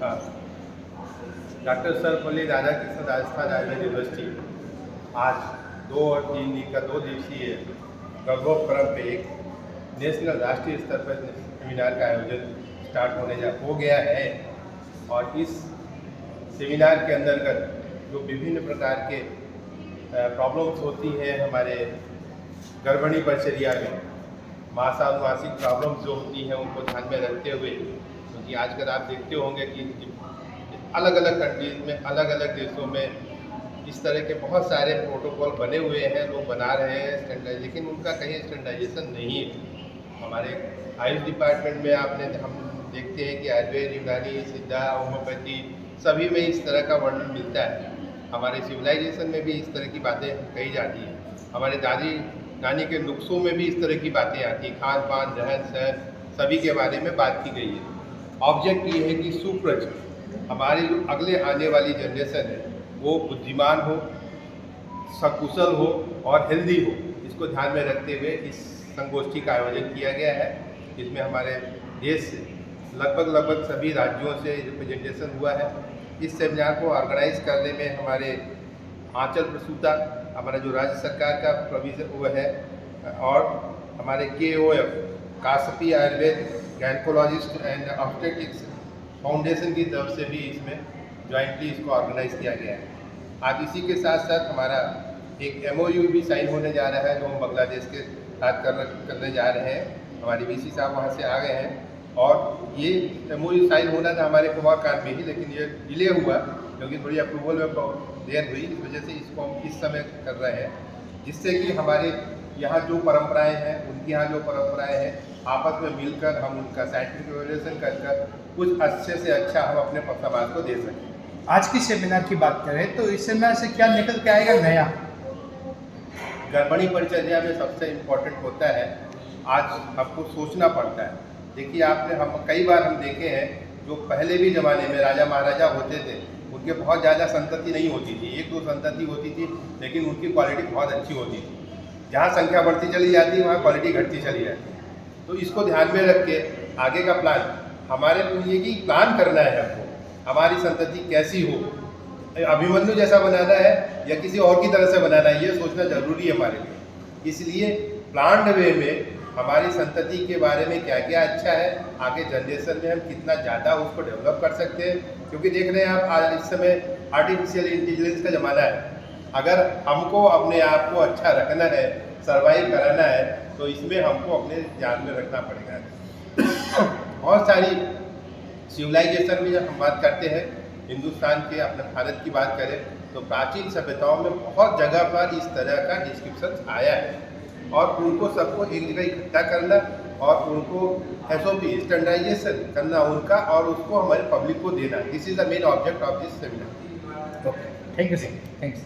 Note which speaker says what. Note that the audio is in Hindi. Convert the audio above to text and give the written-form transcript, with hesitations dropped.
Speaker 1: हाँ, डॉक्टर सर्वपल्ली राधाकृष्ण राजस्थान आयुर्वेद यूनिवर्सिटी आज 2 और 3 दिन का 2 दिवसीय गौरवोपक्रम पे एक नेशनल राष्ट्रीय स्तर पर सेमिनार का आयोजन हो गया है। और इस सेमिनार के अंतर्गत जो विभिन्न प्रकार के प्रॉब्लम्स होती हैं हमारे गर्भणी परिचर्या में, मासानुमासिक प्रॉब्लम्स जो होती हैं उनको ध्यान में रखते हुए, क्योंकि आजकल आप देखते होंगे कि अलग अलग कंट्रीज में, अलग अलग देशों में इस तरह के बहुत सारे प्रोटोकॉल बने हुए हैं, लोग बना रहे हैं स्टैंडर्ड, लेकिन उनका कहीं स्टैंडर्डाइजेशन नहीं है। हमारे आयुष डिपार्टमेंट में हम देखते हैं कि आयुर्वेद, यूनानी, सिद्धा, होम्योपैथी सभी में इस तरह का वर्णन मिलता है। हमारे सिविलाइजेशन में भी इस तरह की बातें कही जाती हैं। हमारे दादी नानी के नुस्खों में भी इस तरह की बातें आती हैं, खान पान, रहन सहन सभी के बारे में बात की गई है। ऑब्जेक्ट ये है कि सुप्रज हमारी जो अगले आने वाली जनरेशन है वो बुद्धिमान हो, सकुशल हो और हेल्दी हो। इसको ध्यान में रखते हुए इस संगोष्ठी का आयोजन किया गया है। इसमें हमारे देश से लगभग सभी राज्यों से रिप्रेजेंटेशन हुआ है। इस सेमिनार को ऑर्गेनाइज करने में हमारे आंचल प्रसूता, हमारा जो राज्य सरकार का प्रोविजन वो है, और हमारे KOF Kaspi Ayurveda gynaecologist and obstetrics foundation की तरफ से भी इसमें जॉइंटली इसको ऑर्गेनाइज किया गया है। आज इसी के साथ साथ हमारा एक MOU भी साइन होने जा रहा है, जो हम बांग्लादेश के साथ करने जा रहे हैं। हमारे VC साहब वहाँ से आ गए हैं, और ये MOU साइन होना था हमारे कुमार कांड में ही, लेकिन ये डिले हुआ क्योंकि थोड़ी अप्रूवल में देर हुई। इस वजह से इसको हम इस समय कर रहे हैं, जिससे कि हमारे यहाँ जो परंपराएं हैं, उनके यहाँ जो परंपराएं हैं, आपस में मिलकर हम उनका साइंटिफिक एवेल्यूएशन कर कुछ अच्छे से अच्छा हम अपने समाज को दे सकें।
Speaker 2: आज की सेमिनार की बात करें तो इस सेमिनार से क्या निकल के आएगा नया?
Speaker 1: गर्भणी परिचर्या में सबसे इम्पोर्टेंट होता है, आज हमको सोचना पड़ता है। देखिए, हम कई बार देखे हैं, जो पहले भी ज़माने में राजा महाराजा होते थे, उनके बहुत ज़्यादा संतति नहीं होती थी, 1-2 संतति होती थी, लेकिन उनकी क्वालिटी बहुत अच्छी होती थी। जहाँ संख्या बढ़ती चली जाती है वहाँ क्वालिटी घटती चली जाती है। तो इसको ध्यान में रख के आगे का प्लान हमारे लिए कि प्लान करना है हमको, हमारी संतति कैसी हो, अभिमन्यु जैसा बनाना है या किसी और की तरह से बनाना है, ये सोचना जरूरी है हमारे लिए। इसलिए प्लान्ड वे में हमारी संतति के बारे में क्या क्या अच्छा है, आगे जनरेशन में हम कितना ज़्यादा उसको डेवलप कर सकते हैं। क्योंकि देख रहे हैं आप, आज इस समय आर्टिफिशियल इंटेलिजेंस का ज़माना है। अगर हमको अपने आप को अच्छा रखना है, सर्वाइव कराना है, तो इसमें हमको अपने ध्यान में रखना पड़ेगा। बहुत सारी सिविलाइजेशन में जब हम बात करते हैं, हिंदुस्तान के, अपने भारत की बात करें, तो प्राचीन सभ्यताओं में बहुत जगह पर इस तरह का डिस्क्रिप्शन आया है, और उनको सबको एक जगह इकट्ठा करना और उनको SOP स्टैंडर्डाइजेशन करना उनका, और उसको हमारे पब्लिक को देना, this is the main object of this seminar.
Speaker 2: Okay, thank you sir, thanks.